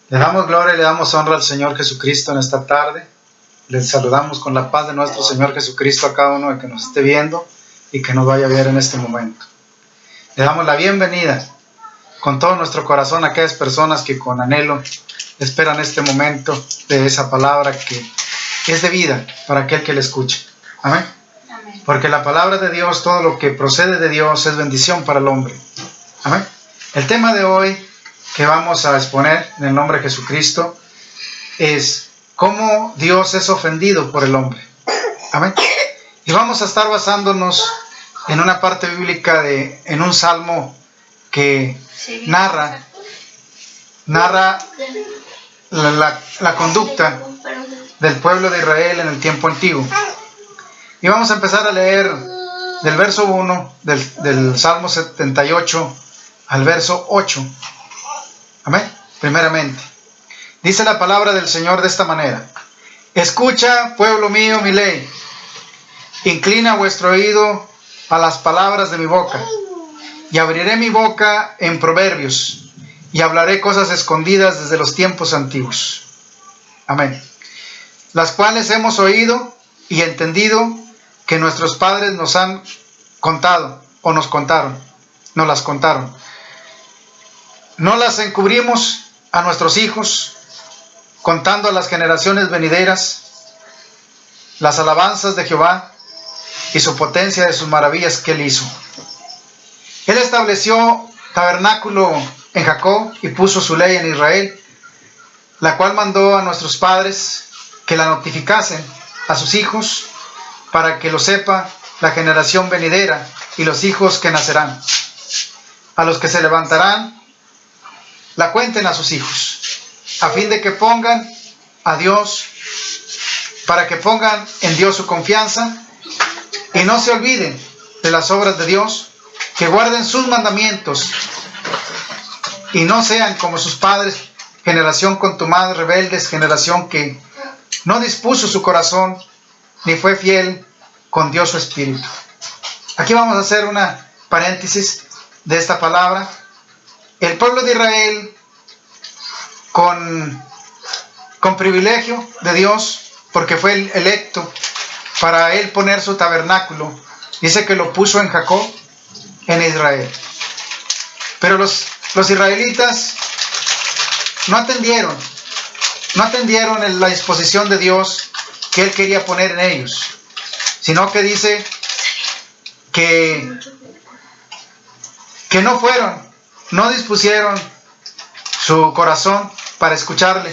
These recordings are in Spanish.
Le damos gloria y le damos honra al Señor Jesucristo en esta tarde. Les saludamos con la paz de nuestro Señor Jesucristo a cada uno de que nos esté viendo y que nos vaya a ver en este momento. Le damos la bienvenida con todo nuestro corazón a aquellas personas que con anhelo esperan este momento de esa palabra que es de vida para aquel que le escuche. Amén. Amén. Porque la palabra de Dios, todo lo que procede de Dios es bendición para el hombre. Amén. El tema de hoy que vamos a exponer en el nombre de Jesucristo es cómo Dios es ofendido por el hombre. Amén. Y vamos a estar basándonos en una parte bíblica en un salmo que narra la conducta del pueblo de Israel en el tiempo antiguo. Y vamos a empezar a leer del verso 1 del Salmo 78 al verso 8. Amén. Primeramente, dice la palabra del Señor de esta manera: escucha, pueblo mío, mi ley. Inclina vuestro oído a las palabras de mi boca. Y abriré mi boca en proverbios, y hablaré cosas escondidas desde los tiempos antiguos. Amén. Las cuales hemos oído y entendido que nuestros padres nos han contado, o nos las contaron. No las encubrimos a nuestros hijos, contando a las generaciones venideras las alabanzas de Jehová y su potencia de sus maravillas que él hizo. Él estableció tabernáculo en Jacob y puso su ley en Israel, la cual mandó a nuestros padres que la notificasen a sus hijos, para que lo sepa la generación venidera y los hijos que nacerán. A los que se levantarán, la cuenten a sus hijos, a fin de que pongan a Dios, para que pongan en Dios su confianza y no se olviden de las obras de Dios, que guarden sus mandamientos y no sean como sus padres, generación contumaz, rebeldes, generación que no dispuso su corazón ni fue fiel con Dios su espíritu. Aquí vamos a hacer una paréntesis de esta palabra. El pueblo de Israel, con privilegio de Dios, porque fue el electo para él poner su tabernáculo, dice que lo puso en Jacob, en Israel. Pero los israelitas no atendieron la disposición de Dios que él quería poner en ellos, sino que dice que no dispusieron su corazón para escucharle.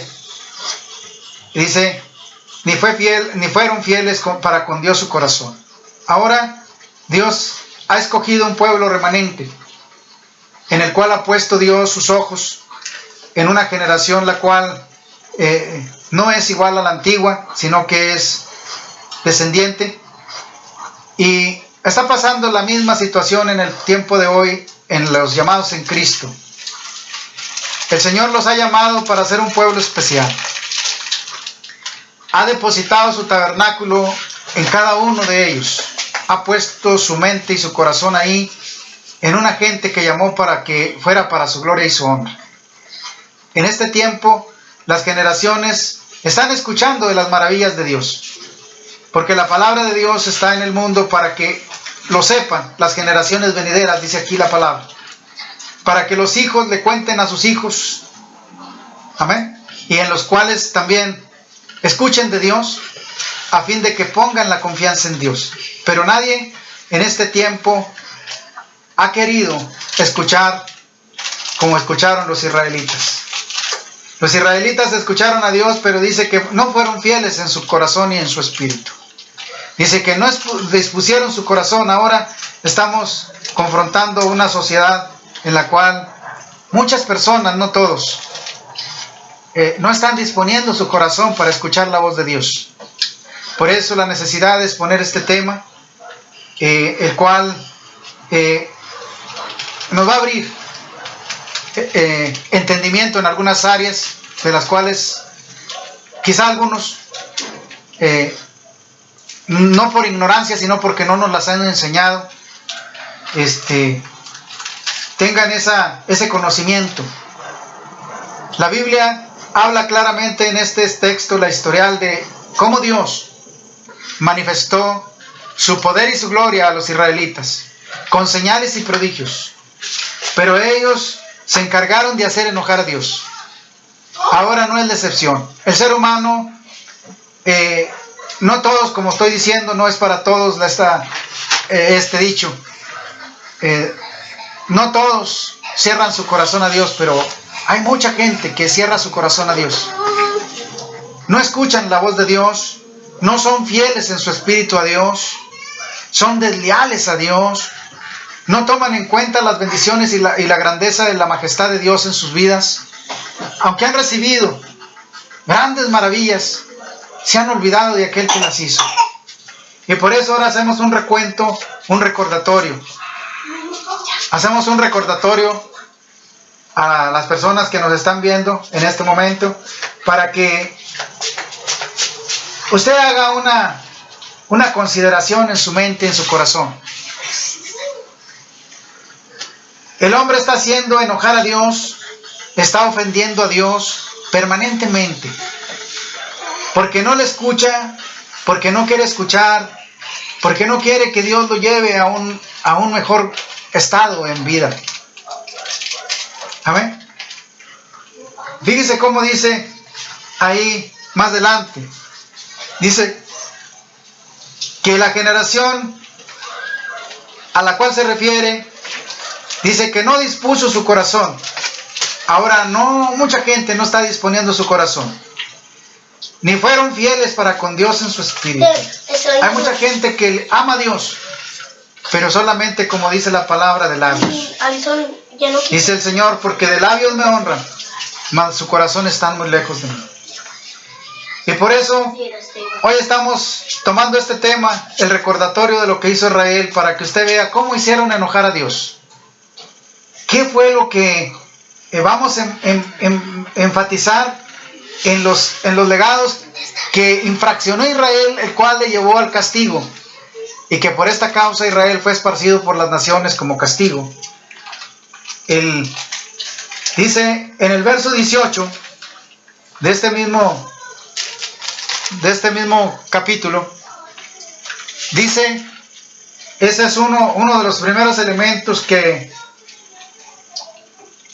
Dice, ni fueron fieles para con Dios su corazón. Ahora Dios ha escogido un pueblo remanente, en el cual ha puesto Dios sus ojos en una generación la cual no es igual a la antigua, sino que es descendiente. Y está pasando la misma situación en el tiempo de hoy en los llamados en Cristo. El Señor los ha llamado para ser un pueblo especial. Ha depositado su tabernáculo en cada uno de ellos. Ha puesto su mente y su corazón ahí, en una gente que llamó para que fuera para su gloria y su honra. En este tiempo, las generaciones están escuchando de las maravillas de Dios, porque la palabra de Dios está en el mundo para que lo sepan las generaciones venideras, dice aquí la palabra, para que los hijos le cuenten a sus hijos, amén, y en los cuales también escuchen de Dios, a fin de que pongan la confianza en Dios. Pero nadie en este tiempo ha querido escuchar como escucharon los israelitas. Los israelitas escucharon a Dios, pero dice que no fueron fieles en su corazón y en su espíritu. Dice que no dispusieron su corazón. Ahora estamos confrontando una sociedad en la cual muchas personas, no todos, no están disponiendo su corazón para escuchar la voz de Dios. Por eso la necesidad de exponer este tema, el cual nos va a abrir entendimiento en algunas áreas de las cuales quizá algunos no por ignorancia, sino porque no nos las han enseñado, tengan ese conocimiento. La Biblia habla claramente en este texto la historial de cómo Dios manifestó su poder y su gloria a los israelitas, con señales y prodigios. Pero ellos se encargaron de hacer enojar a Dios. Ahora no es la excepción. El ser humano, no todos, como estoy diciendo, no es para todos este dicho. No todos cierran su corazón a Dios, pero hay mucha gente que cierra su corazón a Dios. No escuchan la voz de Dios, no son fieles en su espíritu a Dios, son desleales a Dios, no toman en cuenta las bendiciones y la grandeza de la majestad de Dios en sus vidas. Aunque han recibido grandes maravillas, se han olvidado de aquel que las hizo. Y por eso ahora hacemos un recuento, un recordatorio. Hacemos un recordatorio a las personas que nos están viendo en este momento, para que usted haga una consideración en su mente, en su corazón. El hombre está haciendo enojar a Dios, está ofendiendo a Dios permanentemente, porque no le escucha, porque no quiere escuchar, porque no quiere que Dios lo lleve a un mejor estado en vida. Amén. Fíjese cómo dice ahí más adelante. Dice que la generación a la cual se refiere, dice que no dispuso su corazón. Ahora mucha gente no está disponiendo su corazón, ni fueron fieles para con Dios en su espíritu. Hay mucha gente que ama a Dios, pero solamente, como dice la palabra, de labios. Dice el Señor, porque de labios me honran, mas su corazón está muy lejos de mí. Y por eso hoy estamos tomando este tema, el recordatorio de lo que hizo Israel, para que usted vea cómo hicieron enojar a Dios. ¿Qué fue lo que vamos a enfatizar en los legados que infraccionó Israel, el cual le llevó al castigo? Y que por esta causa Israel fue esparcido por las naciones como castigo. Dice en el verso 18 de este mismo capítulo, dice, ese es uno de los primeros elementos que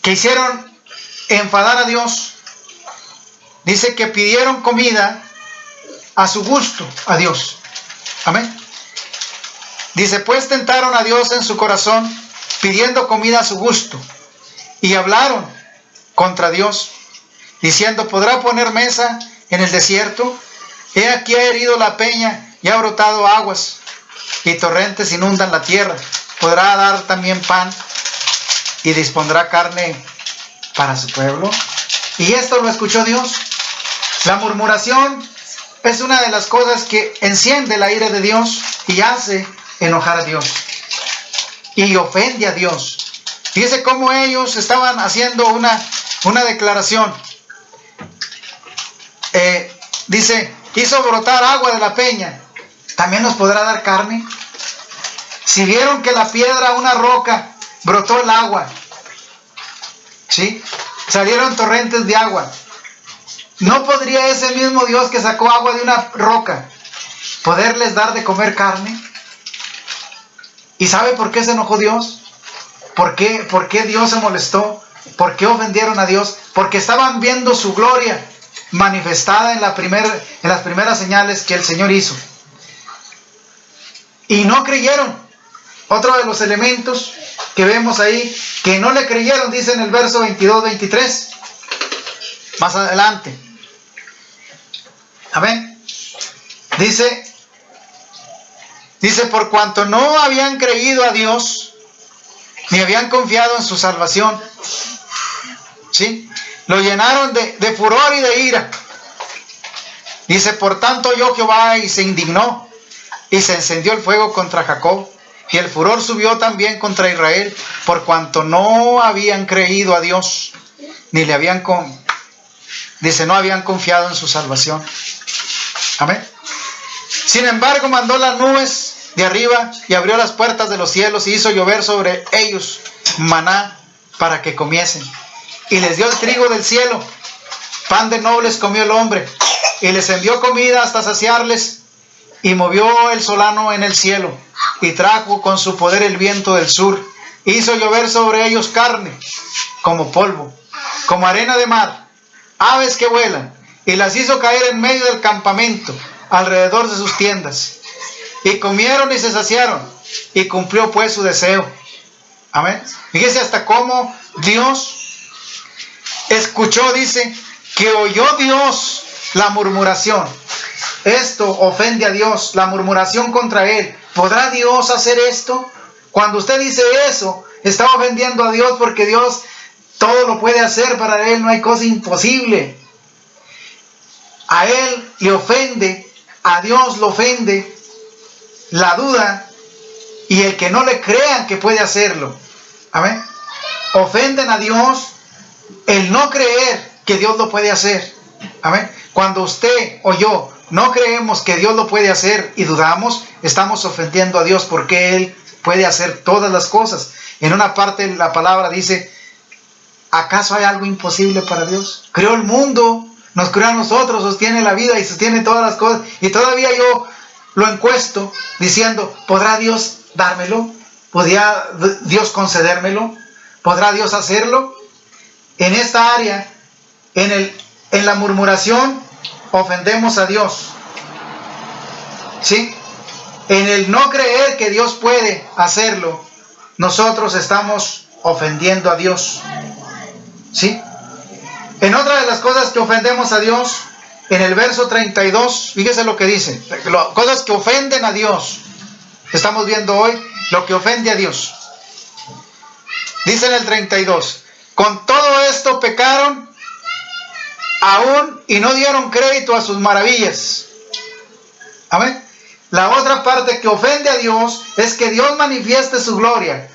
hicieron enfadar a Dios. Dice que pidieron comida a su gusto a Dios. Amén. Dice, pues tentaron a Dios en su corazón, pidiendo comida a su gusto, y hablaron contra Dios, diciendo, ¿podrá poner mesa en el desierto? He aquí ha herido la peña y ha brotado aguas, y torrentes inundan la tierra. ¿Podrá dar también pan y dispondrá carne para su pueblo? Y esto lo escuchó Dios. La murmuración es una de las cosas que enciende la ira de Dios y hace enojar a Dios y ofende a Dios. Fíjese cómo ellos estaban haciendo una declaración. Dice, hizo brotar agua de la peña, ¿también nos podrá dar carne? Si vieron que la piedra, una roca, brotó el agua, ¿sí? Salieron torrentes de agua, ¿no podría ese mismo Dios que sacó agua de una roca poderles dar de comer carne? ¿Y sabe por qué se enojó Dios? ¿Por qué Dios se molestó? ¿Por qué ofendieron a Dios? Porque estaban viendo su gloria manifestada en las primeras señales que el Señor hizo. Y no creyeron. Otro de los elementos que vemos ahí, que no le creyeron, dice en el verso 22-23. Más adelante. Amén. Dice, por cuanto no habían creído a Dios, ni habían confiado en su salvación, ¿sí? Lo llenaron de furor y de ira. Dice, por tanto oyó Jehová y se indignó, y se encendió el fuego contra Jacob, y el furor subió también contra Israel, por cuanto no habían creído a Dios, ni le habían no habían confiado en su salvación. Amén. Sin embargo, mandó las nubes de arriba y abrió las puertas de los cielos y hizo llover sobre ellos maná para que comiesen. Y les dio el trigo del cielo Pan de nobles comió el hombre, y les envió comida hasta saciarles, y movió el solano en el cielo, y trajo con su poder el viento del sur, hizo llover sobre ellos carne, como polvo, como arena de mar, aves que vuelan, y las hizo caer en medio del campamento, alrededor de sus tiendas. Y comieron y se saciaron, y cumplió pues su deseo. Amén. Fíjese hasta cómo Dios escuchó, dice, que oyó Dios la murmuración. Esto ofende a Dios, la murmuración contra Él. ¿Podrá Dios hacer esto? Cuando usted dice eso, está ofendiendo a Dios, porque Dios todo lo puede hacer. Para Él no hay cosa imposible. A Él le ofende, a Dios lo ofende la duda y el que no le crean que puede hacerlo. Amén. Ofenden a Dios el no creer que Dios lo puede hacer. Amén. Cuando usted o yo no creemos que Dios lo puede hacer y dudamos, estamos ofendiendo a Dios, porque Él puede hacer todas las cosas. En una parte de la palabra dice, ¿acaso hay algo imposible para Dios? Creó el mundo, nos creó a nosotros, sostiene la vida y sostiene todas las cosas. Y todavía yo lo encuesto diciendo, ¿podrá Dios dármelo? ¿Podrá Dios concedérmelo? ¿Podrá Dios hacerlo? En esta área, en la murmuración, ofendemos a Dios. ¿Sí? En el no creer que Dios puede hacerlo, nosotros estamos ofendiendo a Dios. ¿Sí? En otra de las cosas que ofendemos a Dios, en el verso 32, fíjese lo que dice, cosas que ofenden a Dios. Estamos viendo hoy lo que ofende a Dios. Dice en el 32, con todo esto pecaron aún y no dieron crédito a sus maravillas. Amén. La otra parte que ofende a Dios es que Dios manifieste su gloria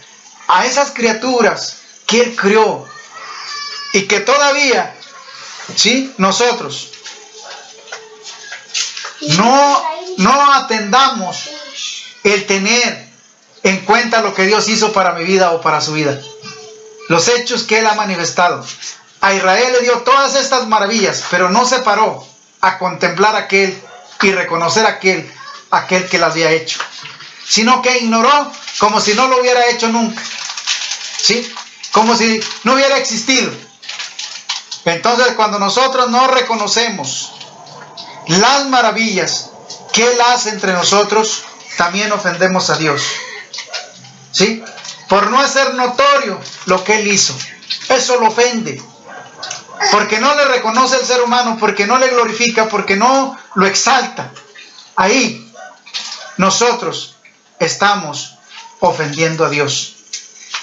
a esas criaturas que Él creó, y que todavía, ¿sí?, nosotros no atendamos el tener en cuenta lo que Dios hizo para mi vida o para su vida, los hechos que Él ha manifestado. A Israel le dio todas estas maravillas, pero no se paró a contemplar aquel y reconocer aquel que las había hecho, sino que ignoró como si no lo hubiera hecho nunca, ¿sí?, como si no hubiera existido. Entonces, cuando nosotros no reconocemos las maravillas que Él hace entre nosotros, también ofendemos a Dios, ¿sí?, por no hacer notorio lo que Él hizo. Eso lo ofende, porque no le reconoce el ser humano, porque no le glorifica, porque no lo exalta. Ahí nosotros estamos ofendiendo a Dios.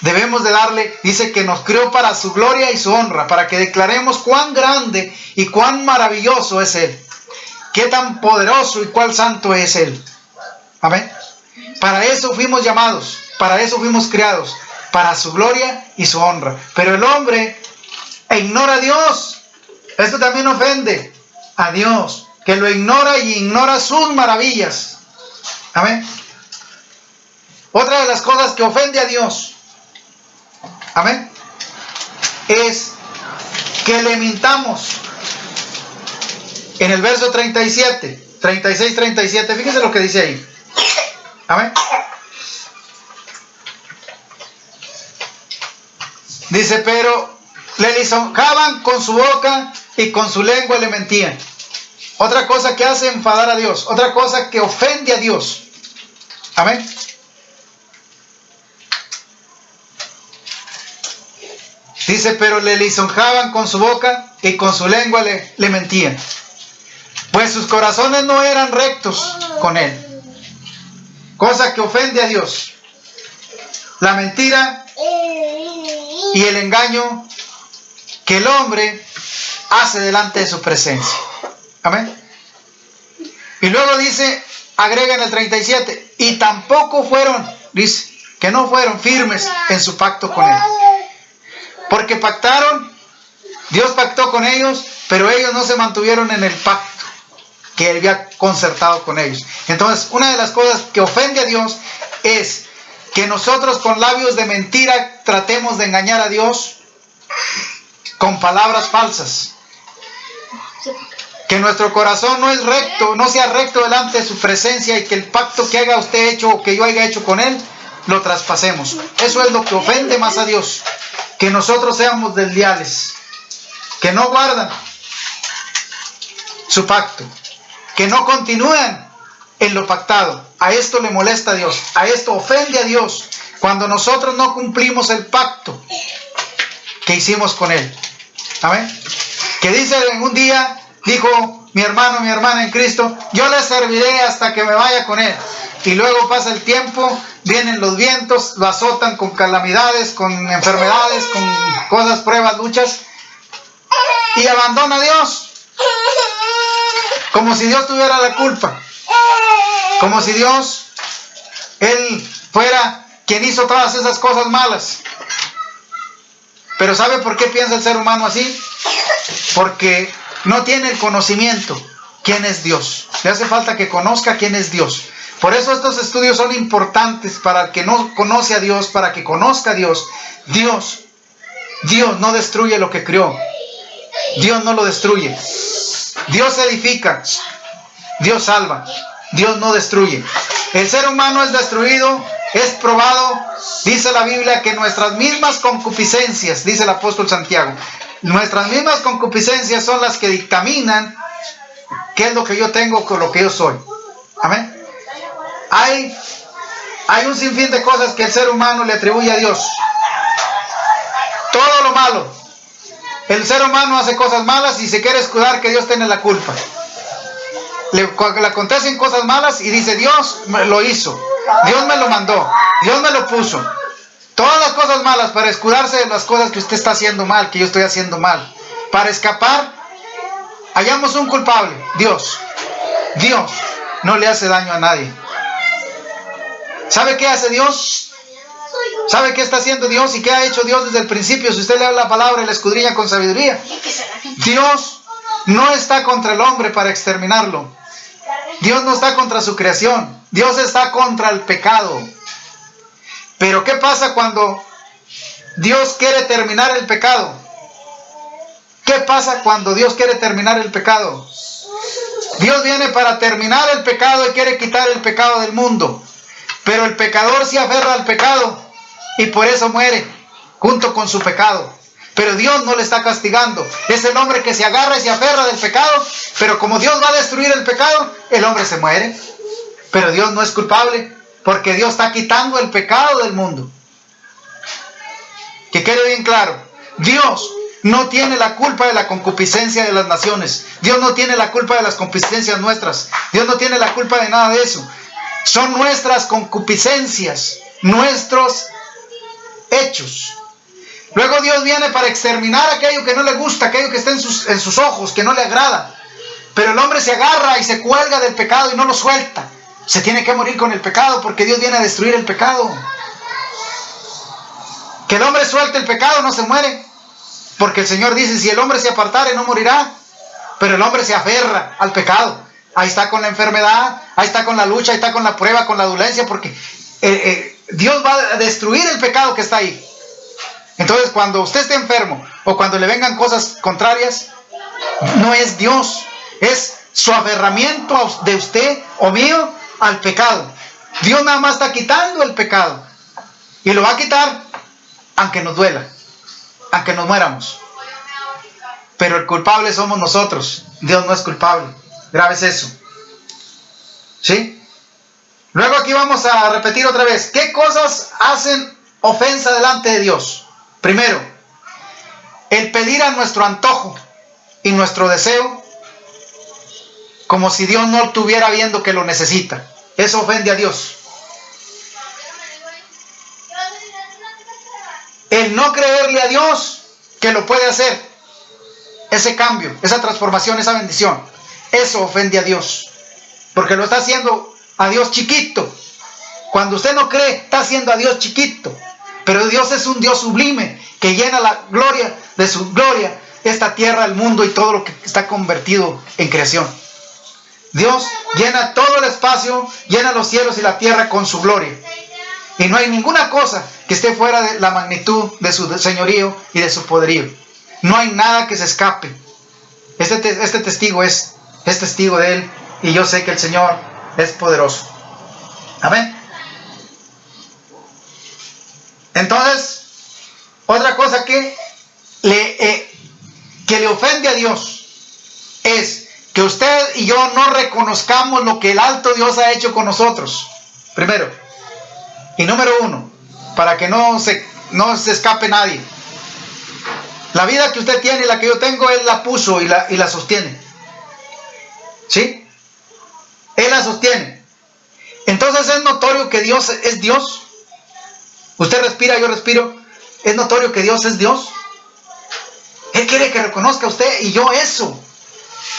Debemos de darle, dice que nos creó para su gloria y su honra, para que declaremos cuán grande y cuán maravilloso es Él, qué tan poderoso y cuán santo es Él. Amén. Para eso fuimos llamados, para eso fuimos creados, para su gloria y su honra. Pero el hombre ignora a Dios. Esto también ofende a Dios, que lo ignora y ignora sus maravillas. Amén. Otra de las cosas que ofende a Dios, amén, es que le mintamos. En el verso 37, 36, 37, fíjense lo que dice ahí. Amén. Dice, pero le lisonjaban con su boca y con su lengua le mentían. Otra cosa que hace enfadar a Dios, otra cosa que ofende a Dios. Amén. Dice, pero le lisonjaban con su boca y con su lengua le mentían, pues sus corazones no eran rectos con Él. Cosa que ofende a Dios. La mentira y el engaño que el hombre hace delante de su presencia. Amén. Y luego dice, agrega en el 37, y tampoco fueron, dice, que no fueron firmes en su pacto con Él. Porque pactaron, Dios pactó con ellos, pero ellos no se mantuvieron en el pacto que Él había concertado con ellos. Entonces, una de las cosas que ofende a Dios es que nosotros con labios de mentira tratemos de engañar a Dios con palabras falsas. Que nuestro corazón no es recto, no sea recto delante de su presencia, y que el pacto que haya usted hecho o que yo haya hecho con Él, lo traspasemos. Eso es lo que ofende más a Dios. Que nosotros seamos desleales, que no guardan su pacto, que no continúan en lo pactado. A esto le molesta a Dios, a esto ofende a Dios, cuando nosotros no cumplimos el pacto que hicimos con Él. Amén. Que dice en un día, dijo mi hermano, mi hermana en Cristo, yo le serviré hasta que me vaya con Él. Y luego pasa el tiempo, vienen los vientos, lo azotan con calamidades, con enfermedades, con cosas, pruebas, luchas, y abandona a Dios. Como si Dios tuviera la culpa. Como si Dios, Él fuera quien hizo todas esas cosas malas. Pero ¿sabe por qué piensa el ser humano así? Porque no tiene el conocimiento. ¿Quién es Dios? Le hace falta que conozca quién es Dios. Por eso estos estudios son importantes para el que no conoce a Dios, para que conozca a Dios. Dios no destruye lo que creó. Dios no lo destruye. Dios edifica. Dios salva. Dios no destruye. El ser humano es destruido, es probado. Dice la Biblia que nuestras mismas concupiscencias, dice el apóstol Santiago, nuestras mismas concupiscencias son las que dictaminan qué es lo que yo tengo con lo que yo soy. Amén. Hay un sinfín de cosas que el ser humano le atribuye a Dios. Todo lo malo. El ser humano hace cosas malas y se quiere escudar que Dios tiene la culpa. Le acontecen cosas malas y dice, Dios lo hizo, Dios me lo mandó, Dios me lo puso. Todas las cosas malas para escudarse de las cosas que usted está haciendo mal, que yo estoy haciendo mal. Para escapar, hallamos un culpable, Dios. Dios no le hace daño a nadie. ¿Sabe qué hace Dios? ¿Sabe qué está haciendo Dios y qué ha hecho Dios desde el principio? Si usted lee la palabra y la escudriña con sabiduría, Dios no está contra el hombre para exterminarlo. Dios no está contra su creación. Dios está contra el pecado. Pero ¿qué pasa cuando Dios quiere terminar el pecado? ¿Qué pasa cuando Dios quiere terminar el pecado? Dios viene para terminar el pecado y quiere quitar el pecado del mundo. Pero el pecador se aferra al pecado y por eso muere junto con su pecado. Pero Dios no le está castigando. Es el hombre que se agarra y se aferra del pecado. Pero como Dios va a destruir el pecado, el hombre se muere. Pero Dios no es culpable, porque Dios está quitando el pecado del mundo. Que quede bien claro, Dios no tiene la culpa de la concupiscencia de las naciones. Dios no tiene la culpa de las concupiscencias nuestras. Dios no tiene la culpa de nada de eso. Son nuestras concupiscencias, nuestros hechos. Luego Dios viene para exterminar aquello que no le gusta, aquello que está en sus ojos, que no le agrada. Pero el hombre se agarra y se cuelga del pecado y no lo suelta. Se tiene que morir con el pecado porque Dios viene a destruir el pecado. Que el hombre suelte el pecado, no se muere. Porque el Señor dice, si el hombre se apartare no morirá. Pero el hombre se aferra al pecado. Ahí está con la enfermedad, ahí está con la lucha, ahí está con la prueba, con la dolencia, porque Dios va a destruir el pecado que está ahí. Entonces, cuando usted esté enfermo o cuando le vengan cosas contrarias, no es Dios, es su aferramiento de usted o mío al pecado. Dios nada más está quitando el pecado y lo va a quitar aunque nos duela, aunque nos muéramos. Pero el culpable somos nosotros. Dios no es culpable. Grave es eso. ¿Sí? Luego aquí vamos a repetir otra vez. ¿Qué cosas hacen ofensa delante de Dios? Primero, el pedir a nuestro antojo y nuestro deseo, como si Dios no estuviera viendo que lo necesita. Eso ofende a Dios. El no creerle a Dios que lo puede hacer. Ese cambio, esa transformación, esa bendición. Eso ofende a Dios. Porque lo está haciendo a Dios chiquito. Cuando usted no cree, está haciendo a Dios chiquito. Pero Dios es un Dios sublime que llena la gloria de su gloria, esta tierra, el mundo y todo lo que está convertido en creación. Dios llena todo el espacio, llena los cielos y la tierra con su gloria. Y no hay ninguna cosa que esté fuera de la magnitud de su señorío y de su poderío. No hay nada que se escape. este testigo es testigo de él, y yo sé que el Señor es poderoso. Amén. Entonces, otra cosa que le ofende a Dios es que usted y yo no reconozcamos lo que el alto Dios ha hecho con nosotros. Primero. Y número uno, para que no se escape nadie. La vida que usted tiene y la que yo tengo, Él la puso y la sostiene. ¿Sí? Él la sostiene. Entonces es notorio que Dios es Dios. Usted respira, yo respiro. Es notorio que Dios es Dios. Él quiere que reconozca usted y yo eso.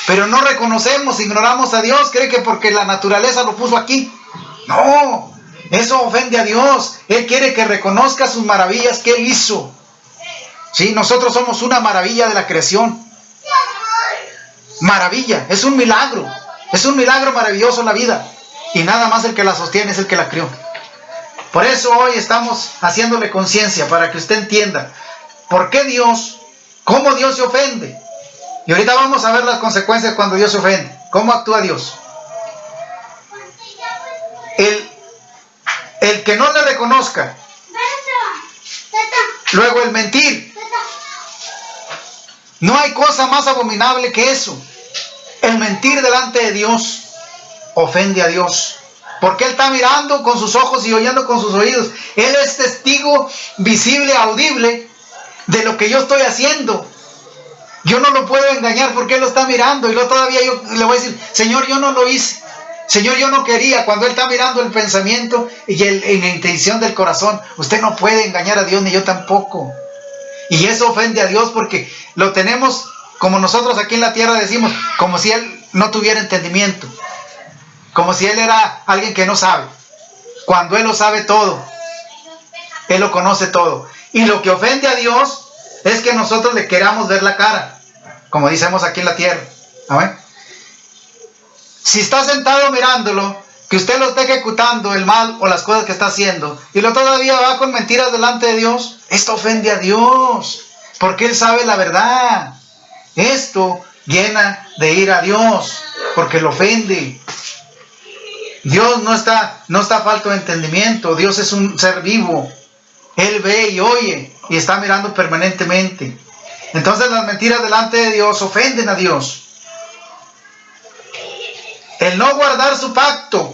Pero no reconocemos, ignoramos a Dios. Cree que porque la naturaleza lo puso aquí. No, eso ofende a Dios. Él quiere que reconozca sus maravillas que Él hizo. ¿Sí? Nosotros somos una maravilla de la creación. Maravilla, es un milagro. Es un milagro maravilloso la vida. Y nada más el que la sostiene es el que la crió. Por eso hoy estamos haciéndole conciencia para que usted entienda por qué Dios, cómo Dios se ofende. Y ahorita vamos a ver las consecuencias cuando Dios se ofende. ¿Cómo actúa Dios? El que no le reconozca. Luego el mentir. No hay cosa más abominable que eso. El mentir delante de Dios ofende a Dios. Porque Él está mirando con sus ojos y oyendo con sus oídos. Él es testigo visible, audible de lo que yo estoy haciendo. Yo no lo puedo engañar porque Él lo está mirando. Y luego todavía yo le voy a decir, Señor, yo no lo hice. Señor, yo no quería. Cuando Él está mirando el pensamiento y la intención del corazón, usted no puede engañar a Dios, ni yo tampoco. Y eso ofende a Dios porque lo tenemos, como nosotros aquí en la tierra decimos, como si Él no tuviera entendimiento. Como si Él era alguien que no sabe. Cuando Él lo sabe todo. Él lo conoce todo. Y lo que ofende a Dios es que nosotros le queramos ver la cara. Como decimos aquí en la tierra. ¿Amén? Si está sentado mirándolo, que usted lo esté ejecutando el mal o las cosas que está haciendo, y lo todavía va con mentiras delante de Dios, esto ofende a Dios. Porque Él sabe la verdad. Esto llena de ira a Dios. Porque lo ofende. Dios no está falto de entendimiento. Dios es un ser vivo. Él ve y oye y está mirando permanentemente. Entonces las mentiras delante de Dios ofenden a Dios. El no guardar su pacto,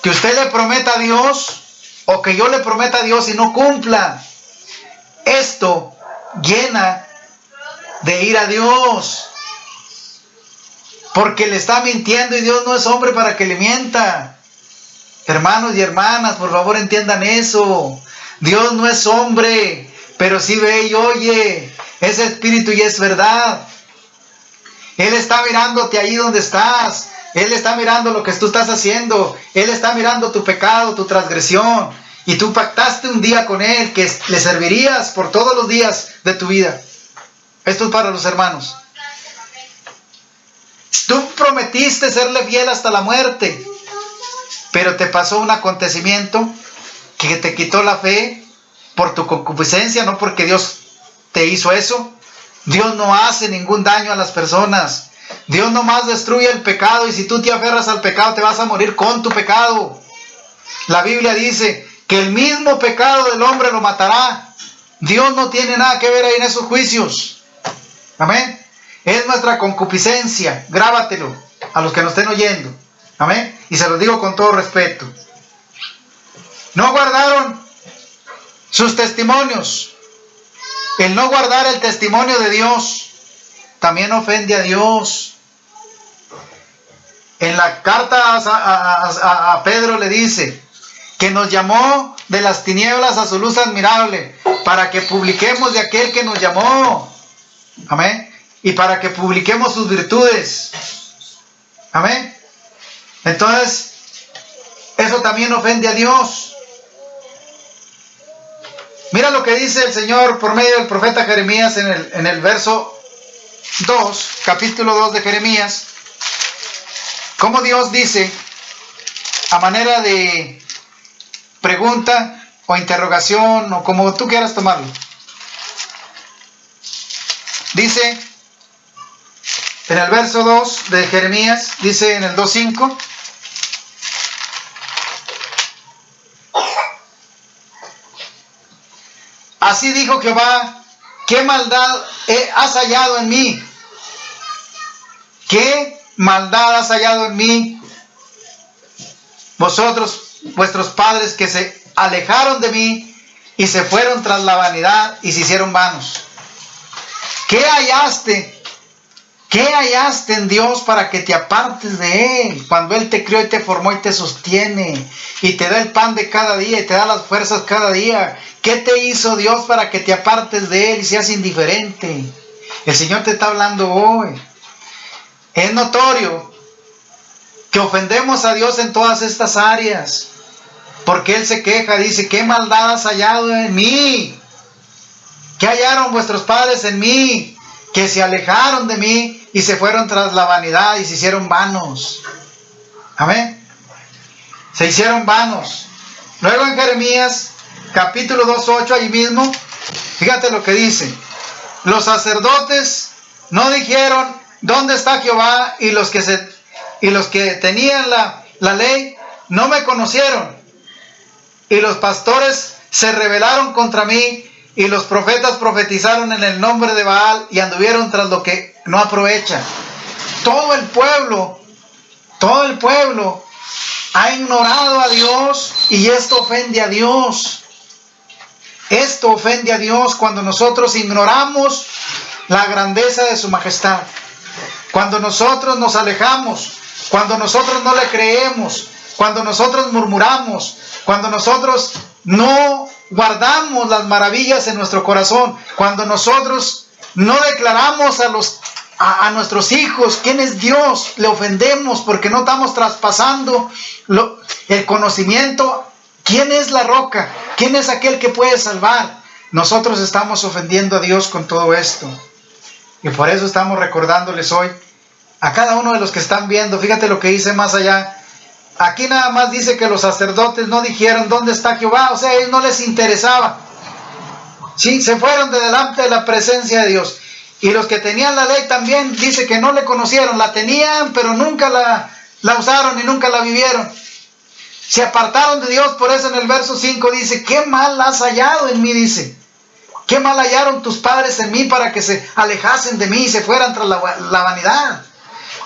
que usted le prometa a Dios o que yo le prometa a Dios y no cumpla, esto llena de ira a Dios. Porque le está mintiendo y Dios no es hombre para que le mienta. Hermanos y hermanas, por favor entiendan eso. Dios no es hombre, pero sí ve y oye. Es espíritu y es verdad. Él está mirándote ahí donde estás. Él está mirando lo que tú estás haciendo. Él está mirando tu pecado, tu transgresión. Y tú pactaste un día con Él que le servirías por todos los días de tu vida. Esto es para los hermanos. Tú prometiste serle fiel hasta la muerte, pero te pasó un acontecimiento que te quitó la fe por tu concupiscencia, no porque Dios te hizo eso. Dios no hace ningún daño a las personas. Dios nomás destruye el pecado, y si tú te aferras al pecado te vas a morir con tu pecado. La Biblia dice que el mismo pecado del hombre lo matará. Dios no tiene nada que ver ahí en esos juicios. Amén. Es nuestra concupiscencia. Grábatelo a los que nos estén oyendo. Amén. Y se los digo con todo respeto. No guardaron sus testimonios. El no guardar el testimonio de Dios también ofende a Dios. En la carta a Pedro le dice que nos llamó de las tinieblas a su luz admirable, para que publiquemos de aquel que nos llamó. Amén. Y para que publiquemos sus virtudes. Amén. Entonces, eso también ofende a Dios. Mira lo que dice el Señor por medio del profeta Jeremías en el verso 2, capítulo 2 de Jeremías. Cómo Dios dice, a manera de pregunta o interrogación, o como tú quieras tomarlo. Dice, en el verso 2 de Jeremías, dice en el 2:5. Así dijo Jehová, ¿qué maldad has hallado en mí? ¿Qué maldad has hallado en mí? Vosotros, vuestros padres que se alejaron de mí y se fueron tras la vanidad y se hicieron vanos. ¿Qué hallaste? ¿Qué hallaste en Dios para que te apartes de Él? Cuando Él te crió y te formó y te sostiene y te da el pan de cada día y te da las fuerzas cada día. ¿Qué te hizo Dios para que te apartes de Él y seas indiferente? El Señor te está hablando hoy. Es notorio que ofendemos a Dios en todas estas áreas, porque Él se queja, dice, ¿qué maldad has hallado en mí? ¿Qué hallaron vuestros padres en mí? Que se alejaron de mí y se fueron tras la vanidad y se hicieron vanos. Amén. Se hicieron vanos. Luego en Jeremías, capítulo 2:8, ahí mismo, fíjate lo que dice. Los sacerdotes no dijeron, ¿dónde está Jehová? Y los que tenían la ley no me conocieron. Y los pastores se rebelaron contra mí, y los profetas profetizaron en el nombre de Baal y anduvieron tras lo que no aprovecha. Todo el pueblo ha ignorado a Dios, y esto ofende a Dios. Esto ofende a Dios cuando nosotros ignoramos la grandeza de su majestad. Cuando nosotros nos alejamos, cuando nosotros no le creemos, cuando nosotros murmuramos, cuando nosotros no guardamos las maravillas en nuestro corazón, cuando nosotros no declaramos a nuestros hijos quién es Dios, le ofendemos porque no estamos traspasando el conocimiento, quién es la roca, quién es aquel que puede salvar. Nosotros estamos ofendiendo a Dios con todo esto, y por eso estamos recordándoles hoy a cada uno de los que están viendo. Fíjate lo que dice más allá. Aquí nada más dice que los sacerdotes no dijeron, ¿dónde está Jehová? O sea, a ellos no les interesaba. Sí, se fueron de delante de la presencia de Dios. Y los que tenían la ley también dice que no le conocieron. La tenían, pero nunca la usaron y nunca la vivieron. Se apartaron de Dios. Por eso en el verso 5 dice, ¿qué mal has hallado en mí? Dice, ¿qué mal hallaron tus padres en mí para que se alejasen de mí y se fueran tras la vanidad?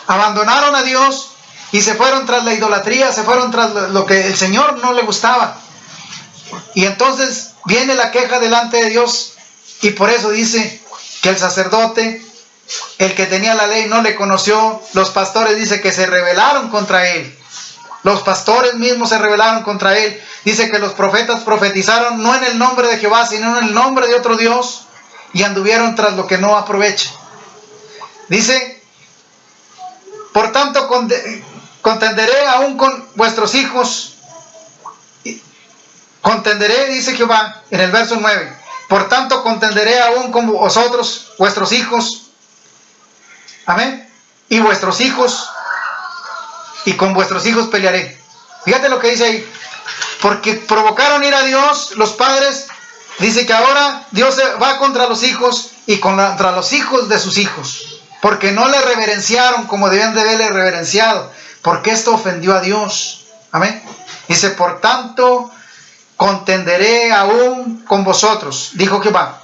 Abandonaron a Dios y se fueron tras la idolatría, se fueron tras lo que el Señor no le gustaba. Y entonces viene la queja delante de Dios, y por eso dice que el sacerdote, el que tenía la ley, no le conoció. Los pastores dice que se rebelaron contra él. Los pastores mismos se rebelaron contra él. Dice que los profetas profetizaron no en el nombre de Jehová, sino en el nombre de otro Dios, y anduvieron tras lo que no aprovecha. Dice, por tanto, contenderé aún con vuestros hijos. Contenderé, dice Jehová, en el verso 9. Por tanto, contenderé aún con vosotros, vuestros hijos. Amén. Y vuestros hijos. Y con vuestros hijos pelearé. Fíjate lo que dice ahí. Porque provocaron ira a Dios, los padres. Dice que ahora Dios va contra los hijos y contra los hijos de sus hijos. Porque no le reverenciaron como debían de haberle reverenciado. Porque esto ofendió a Dios. Amén. Dice, por tanto, contenderé aún con vosotros, dijo Jehová,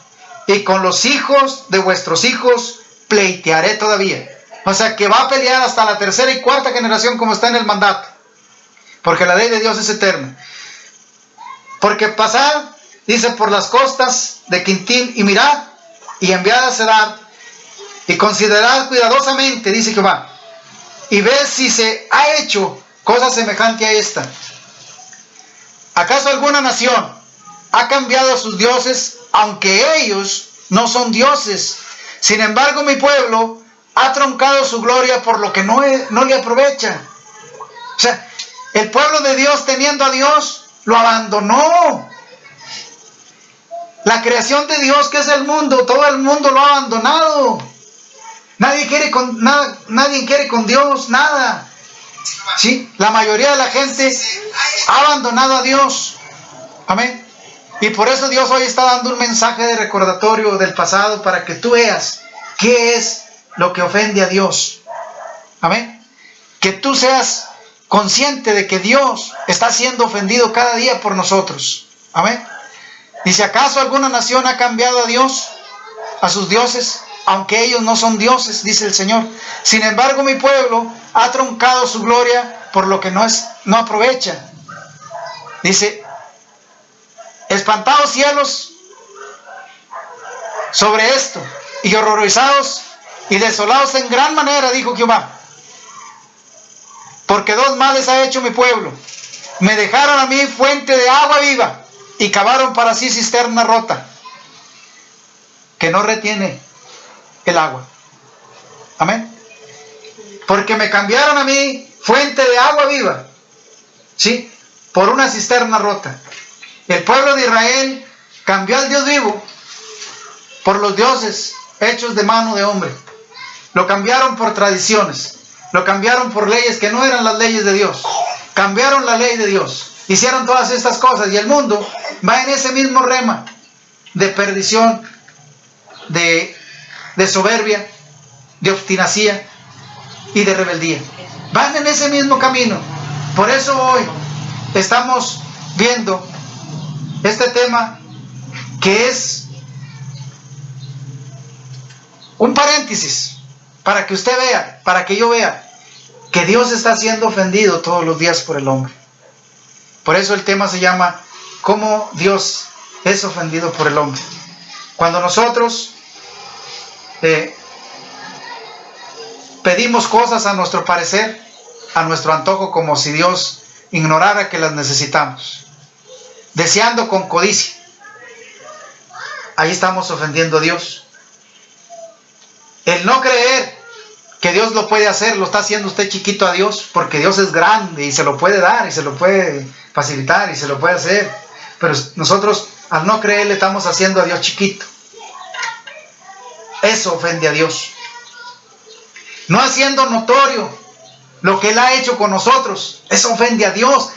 y con los hijos de vuestros hijos pleitearé todavía. O sea, que va a pelear hasta la tercera y cuarta generación, como está en el mandato. Porque la ley de Dios es eterna. Porque pasad, dice, por las costas de Quintín y mirad, y enviad a Cedar, y considerad cuidadosamente, dice Jehová, y ved si se ha hecho cosa semejante a esta. ¿Acaso alguna nación ha cambiado a sus dioses, aunque ellos no son dioses? Sin embargo, mi pueblo ha truncado su gloria por lo que no le aprovecha. O sea, el pueblo de Dios, teniendo a Dios, lo abandonó. La creación de Dios, que es el mundo, todo el mundo lo ha abandonado. Nadie quiere con Dios, nada. ¿Sí? La mayoría de la gente ha abandonado a Dios. Amén. Y por eso Dios hoy está dando un mensaje de recordatorio del pasado, para que tú veas qué es lo que ofende a Dios. Amén. Que tú seas consciente de que Dios está siendo ofendido cada día por nosotros. Amén. Dice, ¿acaso alguna nación ha cambiado a Dios, a sus dioses, aunque ellos no son dioses? Dice el Señor. Sin embargo, mi pueblo ha truncado su gloria por lo que no aprovecha. Dice, espantados cielos sobre esto, y horrorizados y desolados en gran manera, dijo Jehová, porque dos males ha hecho mi pueblo. Me dejaron a mí fuente de agua viva y cavaron para sí cisterna rota, que no retiene el agua. Amén. Porque me cambiaron a mí fuente de agua viva, ¿sí?, por una cisterna rota. El pueblo de Israel cambió al Dios vivo por los dioses hechos de mano de hombre. Lo cambiaron por tradiciones. Lo cambiaron por leyes que no eran las leyes de Dios. Cambiaron la ley de Dios. Hicieron todas estas cosas y el mundo va en ese mismo rema de perdición, de soberbia, de obstinacia y de rebeldía. Van en ese mismo camino. Por eso hoy estamos viendo este tema que es un paréntesis para que usted vea, para que yo vea que Dios está siendo ofendido todos los días por el hombre. Por eso el tema se llama ¿cómo Dios es ofendido por el hombre? Cuando nosotros pedimos cosas a nuestro parecer, a nuestro antojo, como si Dios ignorara que las necesitamos, deseando con codicia, ahí estamos ofendiendo a Dios. El no creer que Dios lo puede hacer, lo está haciendo usted chiquito a Dios, porque Dios es grande y se lo puede dar y se lo puede facilitar y se lo puede hacer. Pero nosotros, al no creer, le estamos haciendo a Dios chiquito. Eso ofende a Dios. No haciendo notorio lo que Él ha hecho con nosotros, eso ofende a Dios,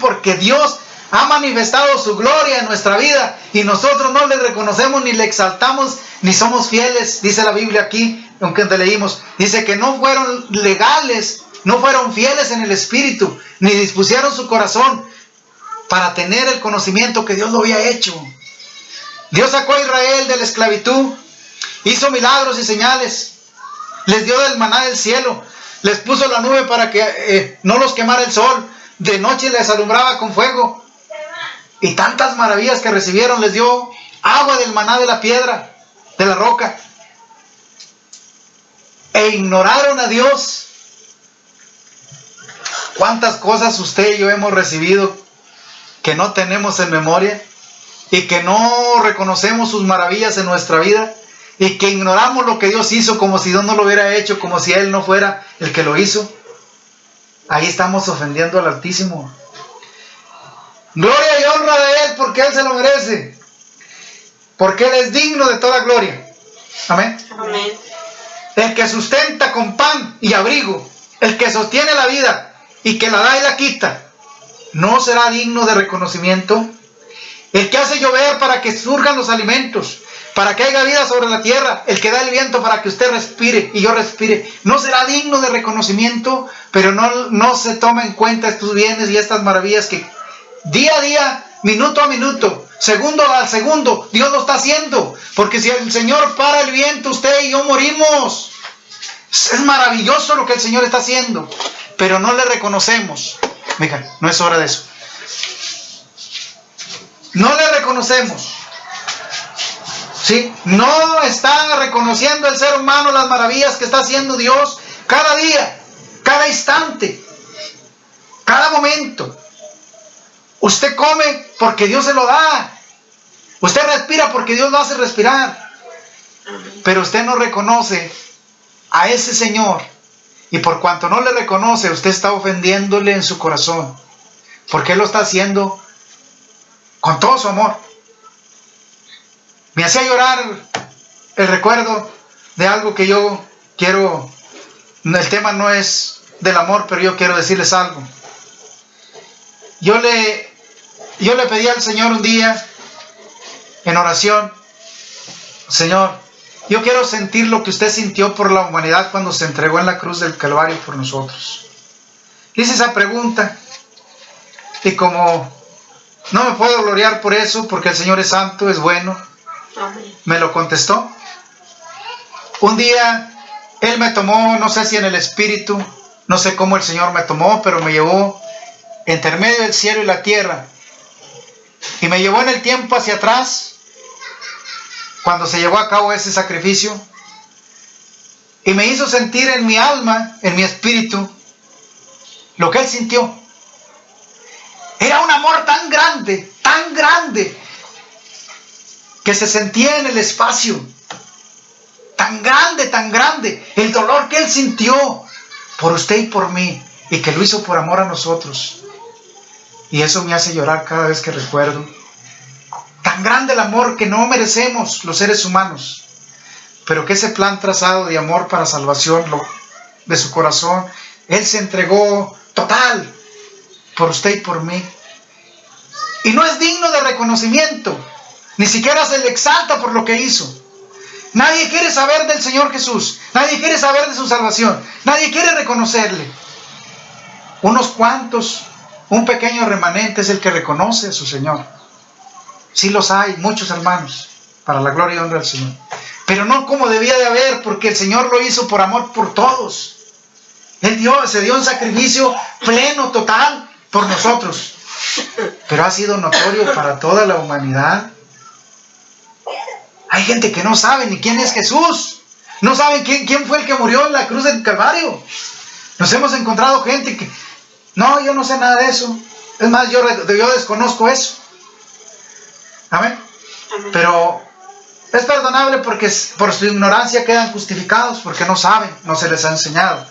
porque Dios ha manifestado su gloria en nuestra vida y nosotros no le reconocemos ni le exaltamos ni somos fieles. Dice la Biblia aquí, aunque te leímos, dice que no fueron legales, no fueron fieles en el espíritu, ni dispusieron su corazón para tener el conocimiento que Dios lo había hecho. Dios sacó a Israel de la esclavitud, hizo milagros y señales, les dio del maná del cielo, les puso la nube para que no los quemara el sol, de noche les alumbraba con fuego, y tantas maravillas que recibieron. Les dio agua del maná de la piedra, de la roca, e ignoraron a Dios. ¿Cuántas cosas usted y yo hemos recibido que no tenemos en memoria y que no reconocemos sus maravillas en nuestra vida y que ignoramos lo que Dios hizo como si Dios no lo hubiera hecho, como si Él no fuera el que lo hizo? Ahí estamos ofendiendo al Altísimo. Gloria y honra de Él, porque Él se lo merece, porque Él es digno de toda gloria. Amén. Amén. El que sustenta con pan y abrigo, el que sostiene la vida y que la da y la quita, ¿no será digno de reconocimiento? El que hace llover para que surjan los alimentos, para que haya vida sobre la tierra, el que da el viento para que usted respire y yo respire, ¿no será digno de reconocimiento? Pero no se toma en cuenta estos bienes y estas maravillas que día a día, minuto a minuto, segundo a segundo, Dios lo está haciendo. Porque si el Señor para el viento, usted y yo morimos. Es maravilloso lo que el Señor está haciendo, pero no le reconocemos. Mija, no es hora de eso. No le reconocemos. ¿Sí? No está reconociendo el ser humano las maravillas que está haciendo Dios cada día, cada instante, cada momento. Usted come porque Dios se lo da. Usted respira porque Dios lo hace respirar. Pero usted no reconoce a ese Señor. Y por cuanto no le reconoce, usted está ofendiéndole en su corazón. Porque Él lo está haciendo con todo su amor. Me hacía llorar el recuerdo de algo que yo quiero. El tema no es del amor, pero yo quiero decirles algo. Yo le pedí al Señor un día en oración: Señor, Yo quiero sentir lo que usted sintió por la humanidad cuando se entregó en la cruz del Calvario por nosotros. Hice esa pregunta y como no me puedo gloriar por eso, porque el Señor es santo, es bueno, me lo contestó. Un día Él me tomó, no sé si en el espíritu, no sé cómo el Señor me tomó, pero me llevó entre medio del cielo y la tierra. Y me llevó en el tiempo hacia atrás, cuando se llevó a cabo ese sacrificio, y me hizo sentir en mi alma, en mi espíritu, lo que Él sintió. Era un amor tan grande, que se sentía en el espacio. Tan grande, el dolor que Él sintió por usted y por mí, y que lo hizo por amor a nosotros. Y eso me hace llorar cada vez que recuerdo. Tan grande el amor que no merecemos los seres humanos, pero que ese plan trazado de amor para salvación de su corazón, Él se entregó total por usted y por mí. Y no es digno de reconocimiento, ni siquiera se le exalta por lo que hizo. Nadie quiere saber del Señor Jesús, nadie quiere saber de su salvación, nadie quiere reconocerle. Unos cuantos, un pequeño remanente es el que reconoce a su Señor. Sí los hay, muchos hermanos, para la gloria y honra del Señor. Pero no como debía de haber, porque el Señor lo hizo por amor por todos. Él se dio un sacrificio pleno, total, por nosotros. Pero ha sido notorio para toda la humanidad. Hay gente que no sabe ni quién es Jesús. No saben quién fue el que murió en la cruz del Calvario. Nos hemos encontrado gente que... No, yo no sé nada de eso. Es más, yo desconozco eso. Amén. Pero es perdonable porque por su ignorancia quedan justificados, porque no saben, no se les ha enseñado.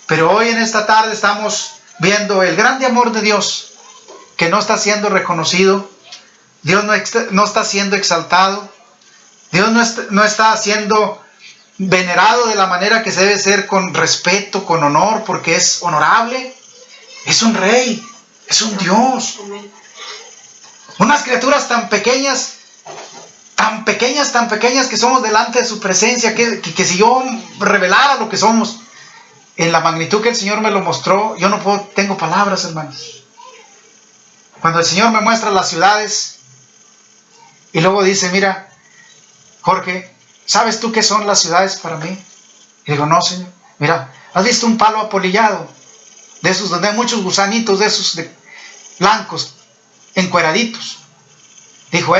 Pero hoy en esta tarde estamos viendo el grande amor de Dios, que no está siendo reconocido. Dios no está siendo exaltado. Dios no está siendo venerado de la manera que se debe ser, con respeto, con honor, porque es honorable. Es un rey, es un Dios. Unas criaturas tan pequeñas que somos delante de su presencia, que si yo revelara lo que somos, en la magnitud que el Señor me lo mostró, yo no tengo palabras, hermanos. Cuando el Señor me muestra las ciudades, y luego dice, mira, Jorge, ¿sabes tú qué son las ciudades para mí? Y digo, no, Señor. Mira, ¿has visto un palo apolillado? De esos donde hay muchos gusanitos, de esos blancos, encueraditos. Dijo,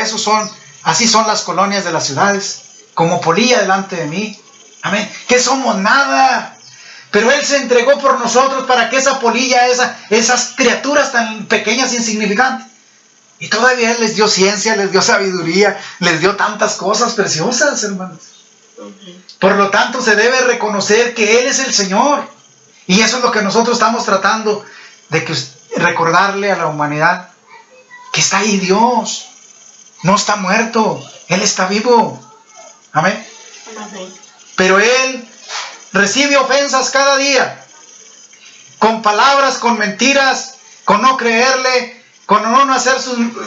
así son las colonias de las ciudades, como polilla delante de mí. Amén. Que somos nada. Pero Él se entregó por nosotros para que esa polilla, esas criaturas tan pequeñas e insignificantes, y todavía Él les dio ciencia, les dio sabiduría, les dio tantas cosas preciosas, hermanos. Por lo tanto, se debe reconocer que Él es el Señor. Y eso es lo que nosotros estamos tratando de recordarle a la humanidad, que está ahí Dios. No está muerto, Él está vivo. Amén. Pero Él recibe ofensas cada día, con palabras, con mentiras, con no creerle, con no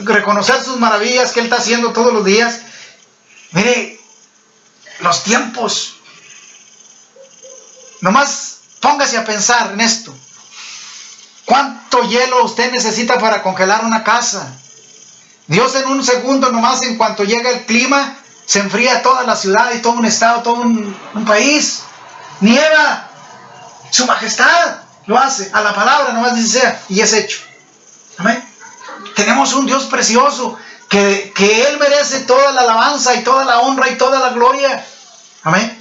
reconocer sus maravillas que Él está haciendo todos los días. Mire, los tiempos. Nomás póngase a pensar en esto. ¿Cuánto hielo usted necesita para congelar una casa? Dios en un segundo nomás, en cuanto llega el clima, se enfría toda la ciudad y todo un estado, todo un país. Nieva. Su majestad lo hace. A la palabra nomás dice sea, y es hecho. Amén. Tenemos un Dios precioso que Él merece toda la alabanza y toda la honra y toda la gloria. Amén.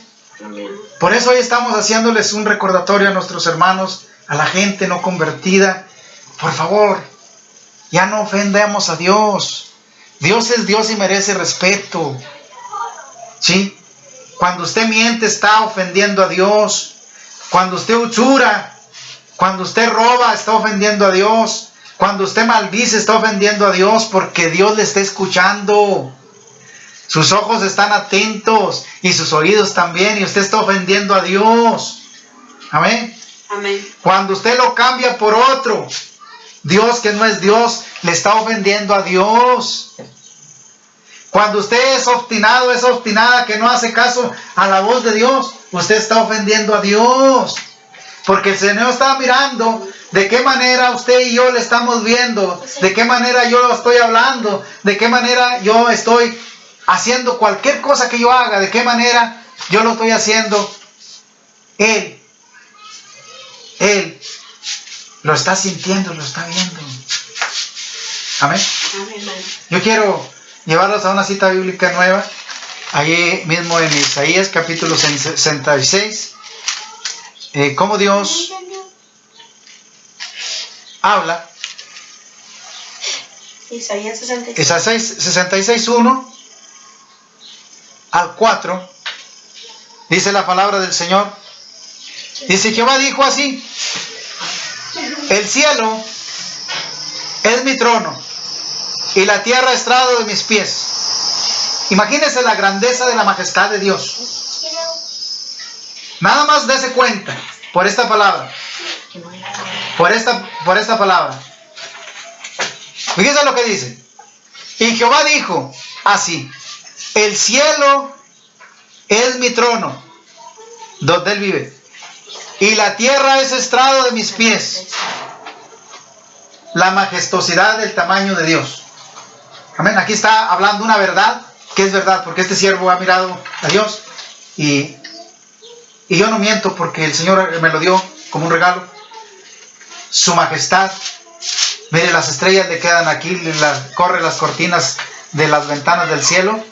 Por eso hoy estamos haciéndoles un recordatorio a nuestros hermanos, a la gente no convertida. Por favor, ya no ofendamos a Dios. Dios es Dios y merece respeto. ¿Sí? Cuando usted miente, está ofendiendo a Dios. Cuando usted usura, cuando usted roba, está ofendiendo a Dios. Cuando usted maldice, está ofendiendo a Dios, porque Dios le está escuchando. Sus ojos están atentos y sus oídos también, y usted está ofendiendo a Dios. Amén. Amén. Cuando usted lo cambia por otro, Dios que no es Dios, le está ofendiendo a Dios. Cuando usted es obstinado, es obstinada, que no hace caso a la voz de Dios, usted está ofendiendo a Dios. Porque el Señor está mirando de qué manera usted y yo le estamos viendo, de qué manera yo lo estoy hablando, de qué manera yo estoy haciendo cualquier cosa que yo haga, de qué manera yo lo estoy haciendo. Él lo está sintiendo, lo está viendo. Amén. Yo quiero llevarlos a una cita bíblica nueva, allí mismo en Isaías capítulo 66, cómo Dios habla. Isaías 66, 1 al 4, dice la palabra del Señor. Dice: Jehová dijo así: el cielo es mi trono y la tierra estrado de mis pies. Imagínese la grandeza de la majestad de Dios. Nada más dése cuenta por esta palabra. Por esta palabra. Fíjese lo que dice. Y Jehová dijo así: el cielo es mi trono, donde Él vive, y la tierra es estrado de mis pies. La majestuosidad del tamaño de Dios. Amén. Aquí está hablando una verdad, que es verdad, porque este siervo ha mirado a Dios, y yo no miento, porque el Señor me lo dio como un regalo. Su majestad. Mire, las estrellas le quedan aquí, corren las cortinas de las ventanas del cielo,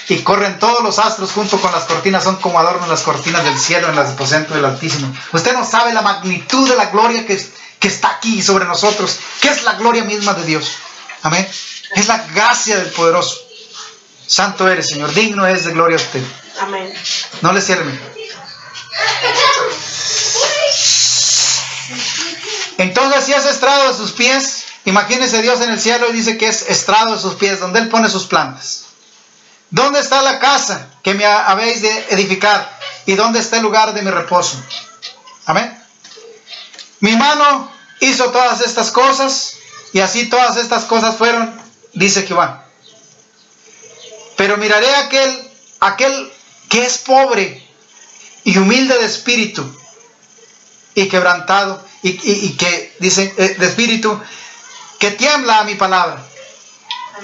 y corren todos los astros junto con las cortinas, son como adornos las cortinas del cielo en el aposento del Altísimo. Usted no sabe la magnitud de la gloria que está aquí sobre nosotros, que es la gloria misma de Dios. Amén. Es la gracia del poderoso. Santo eres, Señor, digno es de gloria a usted. Amén. No le cierre. Entonces, si es estrado de sus pies, imagínese Dios en el cielo y dice que es estrado de sus pies, donde Él pone sus plantas. ¿Dónde está la casa que me habéis de edificar? ¿Y dónde está el lugar de mi reposo? Amén. Mi mano hizo todas estas cosas, y así todas estas cosas fueron, dice Jehová. Pero miraré a aquel que es pobre y humilde de espíritu, y quebrantado, y que dice de espíritu, que tiembla a mi palabra.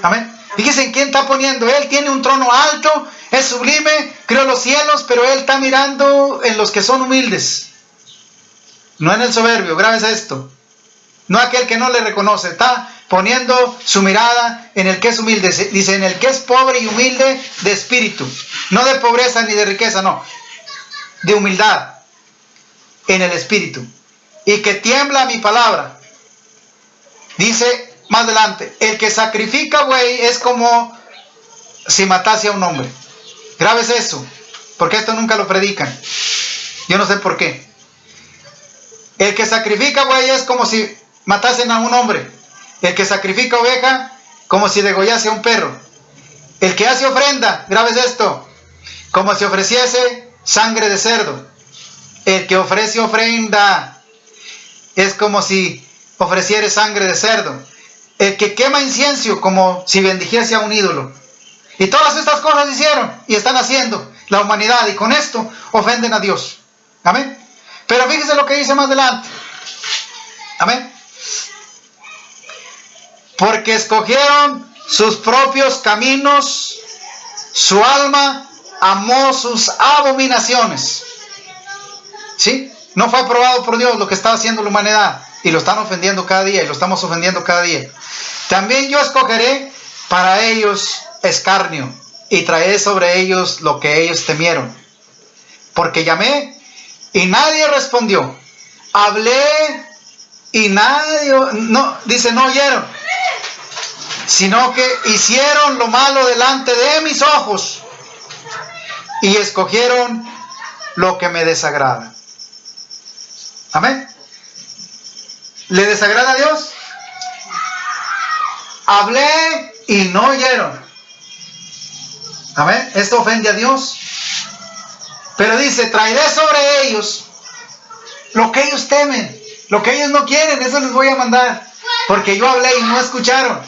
Amén. Fíjense en quién está poniendo. Él tiene un trono alto, es sublime, creó los cielos, pero Él está mirando en los que son humildes, no en el soberbio. Grábese esto. No aquel que no le reconoce. Está poniendo su mirada en el que es humilde. Dice: en el que es pobre y humilde de espíritu. No de pobreza ni de riqueza, no. De humildad en el espíritu. Y que tiembla mi palabra. Dice más adelante: el que sacrifica buey es como si matase a un hombre. Grábese eso, porque esto nunca lo predican. Yo no sé por qué. El que sacrifica buey es como si matasen a un hombre. El que sacrifica oveja, como si degollase a un perro. El que hace ofrenda, grábese esto, como si ofreciese sangre de cerdo. El que ofrece ofrenda es como si ofreciere sangre de cerdo. El que quema incienso, como si bendijese a un ídolo. Y todas estas cosas hicieron y están haciendo la humanidad, y con esto ofenden a Dios. Amén. Pero fíjese lo que dice más adelante. Amén. Porque escogieron sus propios caminos, su alma amó sus abominaciones. ¿Sí? No fue aprobado por Dios lo que está haciendo la humanidad, y lo están ofendiendo cada día, y lo estamos ofendiendo cada día. También yo escogeré para ellos escarnio, y traeré sobre ellos lo que ellos temieron. Porque llamé y nadie respondió, hablé y nadie, no, dice, no oyeron, sino que hicieron lo malo delante de mis ojos, y escogieron lo que me desagrada. Amén. ¿Le desagrada a Dios? Hablé y no oyeron. Amén. Esto ofende a Dios. Pero dice, traeré sobre ellos lo que ellos temen, lo que ellos no quieren, eso les voy a mandar. Porque yo hablé y no escucharon.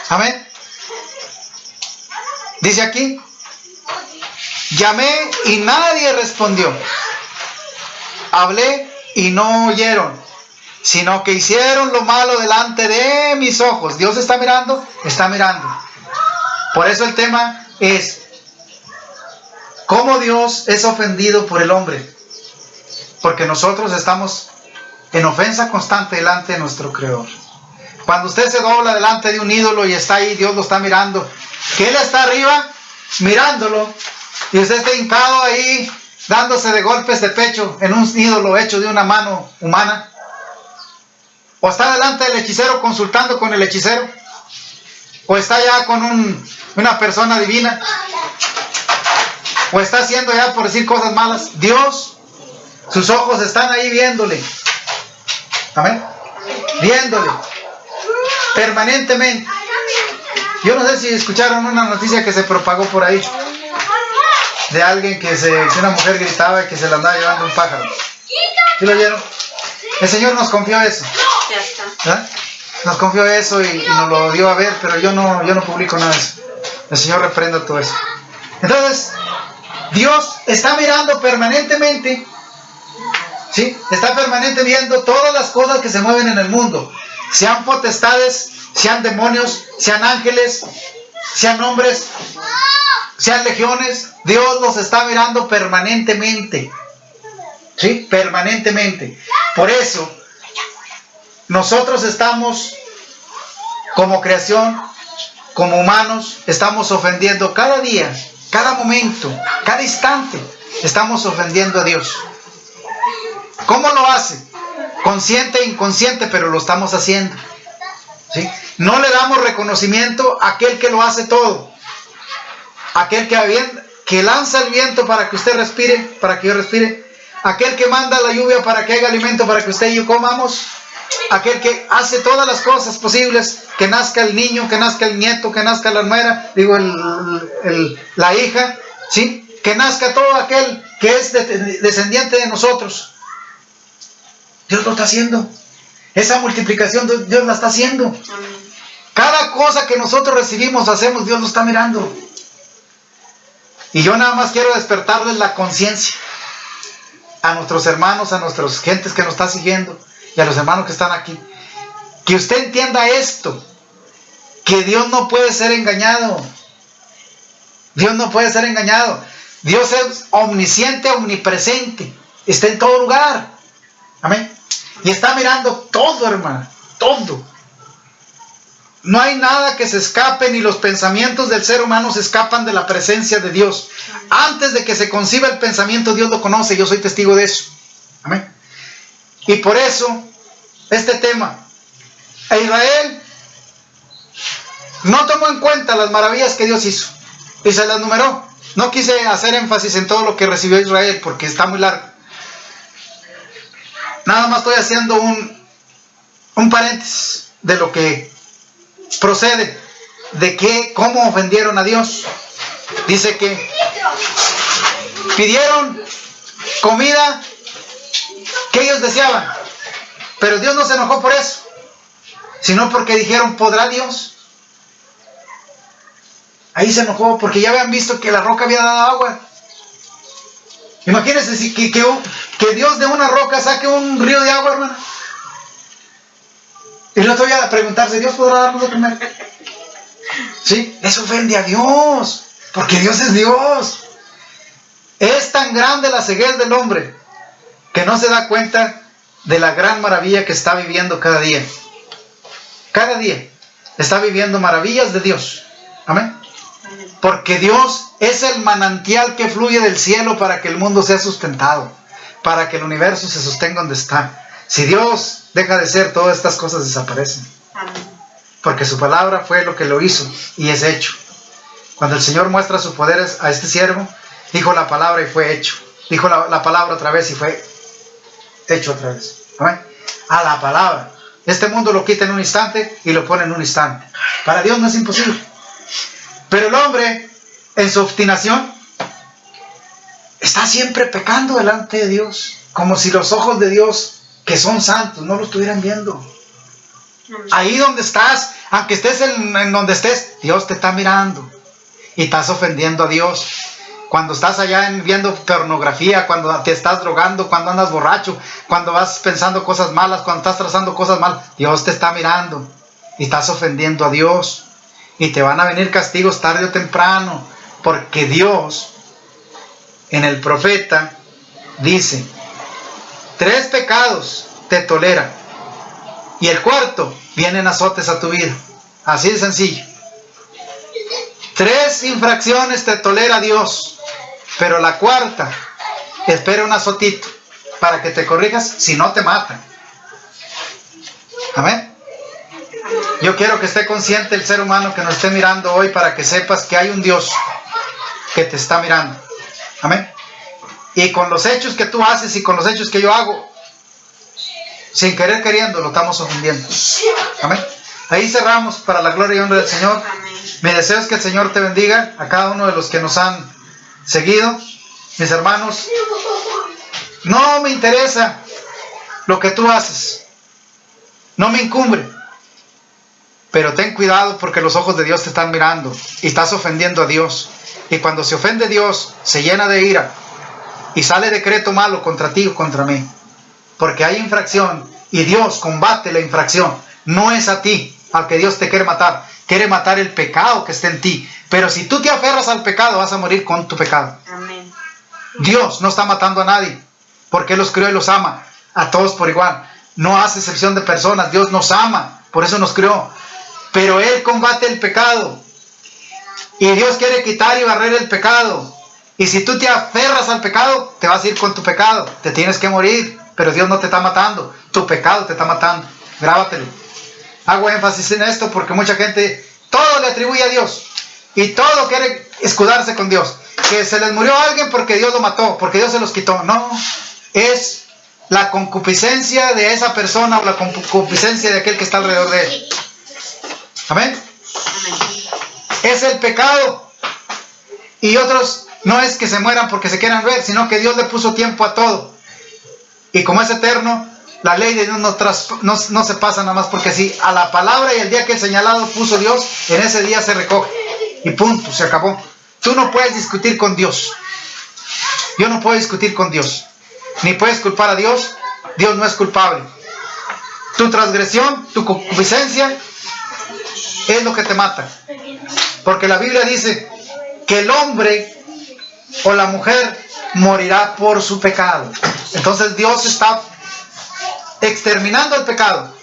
Amén. Dice aquí, llamé y nadie respondió. Hablé y no oyeron, sino que hicieron lo malo delante de mis ojos. Dios está mirando, está mirando. Por eso el tema es cómo Dios es ofendido por el hombre. Porque nosotros estamos en ofensa constante delante de nuestro Creador. Cuando usted se dobla delante de un ídolo y está ahí, Dios lo está mirando. Que Él está arriba mirándolo y usted está hincado ahí dándose de golpes de pecho en un ídolo hecho de una mano humana. O está delante del hechicero consultando con el hechicero. O está ya con una persona divina. O está haciendo ya por decir cosas malas. Dios, sus ojos están ahí viéndole. Amén. Viéndole. Permanentemente. Yo no sé si escucharon una noticia que se propagó por ahí. De alguien que una mujer gritaba y que se le andaba llevando un pájaro. ¿Sí lo oyeron? El Señor nos confió eso. ¿Verdad? Nos confió eso y nos lo dio a ver, pero yo no publico nada de eso. El Señor reprenda todo eso. Entonces, Dios está mirando permanentemente, ¿sí? Está permanentemente viendo todas las cosas que se mueven en el mundo. Sean potestades, sean demonios, sean ángeles, sean hombres, sean legiones. Dios los está mirando permanentemente. ¿Sí? Permanentemente. Por eso, nosotros estamos como creación, como humanos, estamos ofendiendo cada día, cada momento, cada instante, estamos ofendiendo a Dios. ¿Cómo lo hace? Consciente e inconsciente, pero lo estamos haciendo. ¿Sí? No le damos reconocimiento a aquel que lo hace todo. Aquel que lanza el viento para que usted respire, para que yo respire. Aquel que manda la lluvia para que haya alimento para que usted y yo comamos. Aquel que hace todas las cosas posibles, que nazca el niño, que nazca el nieto, que nazca la nuera, la hija, ¿sí? Que nazca todo aquel que es descendiente de nosotros. Dios lo está haciendo. Esa multiplicación Dios la está haciendo. Cada cosa que nosotros recibimos, hacemos, Dios lo está mirando. Y yo nada más quiero despertarles la conciencia a nuestros hermanos, a nuestras gentes que nos están siguiendo y a los hermanos que están aquí. Que usted entienda esto, que Dios no puede ser engañado. Dios no puede ser engañado. Dios es omnisciente, omnipresente. Está en todo lugar. Amén. Y está mirando todo, hermano. Todo. No hay nada que se escape, ni los pensamientos del ser humano se escapan de la presencia de Dios. Antes de que se conciba el pensamiento, Dios lo conoce. Yo soy testigo de eso. Amén. Y por eso, este tema, a Israel no tomó en cuenta las maravillas que Dios hizo. Y se las numeró. No quise hacer énfasis en todo lo que recibió Israel, porque está muy largo. Nada más estoy haciendo un paréntesis de lo que procede, de cómo ofendieron a Dios. Dice que pidieron comida que ellos deseaban, pero Dios no se enojó por eso, sino porque dijeron, ¿podrá Dios? Ahí se enojó porque ya habían visto que la roca había dado agua. Imagínense que Dios de una roca saque un río de agua, hermano. Y luego voy a preguntarse, ¿Dios podrá darnos de comer? ¿Sí? Eso ofende a Dios, porque Dios es Dios. Es tan grande la ceguez del hombre que no se da cuenta de la gran maravilla que está viviendo cada día. Cada día está viviendo maravillas de Dios. Amén. Porque Dios es el manantial que fluye del cielo para que el mundo sea sustentado, para que el universo se sostenga donde está. Si Dios deja de ser, todas estas cosas desaparecen. Porque su palabra fue lo que lo hizo y es hecho. Cuando el Señor muestra su poder a este siervo, dijo la palabra y fue hecho. Dijo la palabra otra vez y fue hecho otra vez. ¿Amén? A la palabra. Este mundo lo quita en un instante y lo pone en un instante. Para Dios no es imposible. Pero el hombre, en su obstinación, está siempre pecando delante de Dios, como si los ojos de Dios, que son santos, no lo estuvieran viendo. Ahí donde estás, aunque estés en donde estés, Dios te está mirando. y estás ofendiendo a Dios. Cuando estás allá viendo pornografía, cuando te estás drogando, cuando andas borracho, cuando vas pensando cosas malas, cuando estás trazando cosas malas, Dios te está mirando y estás ofendiendo a Dios. Y te van a venir castigos tarde o temprano, porque Dios en el profeta dice: 3 pecados te tolera y el cuarto vienen azotes a tu vida. Así de sencillo. 3 infracciones te tolera Dios, pero la cuarta espera un azotito para que te corrijas, si no te matan. Amén. Yo quiero que esté consciente el ser humano que nos esté mirando hoy, para que sepas que hay un Dios que te está mirando. Amén. Y con los hechos que tú haces y con los hechos que yo hago, sin querer queriendo, lo estamos ofendiendo. Amén. Ahí cerramos para la gloria y honra del Señor. Mi deseo es que el Señor te bendiga a cada uno de los que nos han seguido. Mis hermanos, no me interesa lo que tú haces, no me incumbe, pero ten cuidado, porque los ojos de Dios te están mirando y estás ofendiendo a Dios. Y cuando se ofende Dios, se llena de ira y sale decreto malo contra ti o contra mí, porque hay infracción y Dios combate la infracción. No es a ti al que Dios te quiere matar el pecado que está en ti. Pero si tú te aferras al pecado, vas a morir con tu pecado. Amén. Dios no está matando a nadie, porque Él los creó y los ama a todos por igual. No hace excepción de personas. Dios nos ama, por eso nos creó. Pero Él combate el pecado, y Dios quiere quitar y barrer el pecado. Y si tú te aferras al pecado, te vas a ir con tu pecado, te tienes que morir. Pero Dios no te está matando, tu pecado te está matando. Grábatelo. Hago énfasis en esto porque mucha gente todo le atribuye a Dios y todo quiere escudarse con Dios. Que se les murió a alguien porque Dios lo mató, porque Dios se los quitó. No, es la concupiscencia de esa persona o la concupiscencia de aquel que está alrededor de él. Amén. Es el pecado. Y otros no es que se mueran porque se quieran ver, sino que Dios le puso tiempo a todo. Y como es eterno, la ley de Dios no se pasa nada más porque sí. A la palabra y el día que el señalado puso Dios, en ese día se recoge. Y punto, se acabó. Tú no puedes discutir con Dios. Yo no puedo discutir con Dios. Ni puedes culpar a Dios. Dios no es culpable. Tu transgresión, tu concupiscencia es lo que te mata. Porque la Biblia dice que el hombre o la mujer morirá por su pecado. Entonces Dios está exterminando el pecado.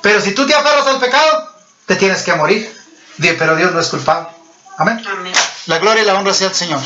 Pero si tú te aferras al pecado, te tienes que morir. Pero Dios no es culpable. Amén. Amén. La gloria y la honra sea al Señor.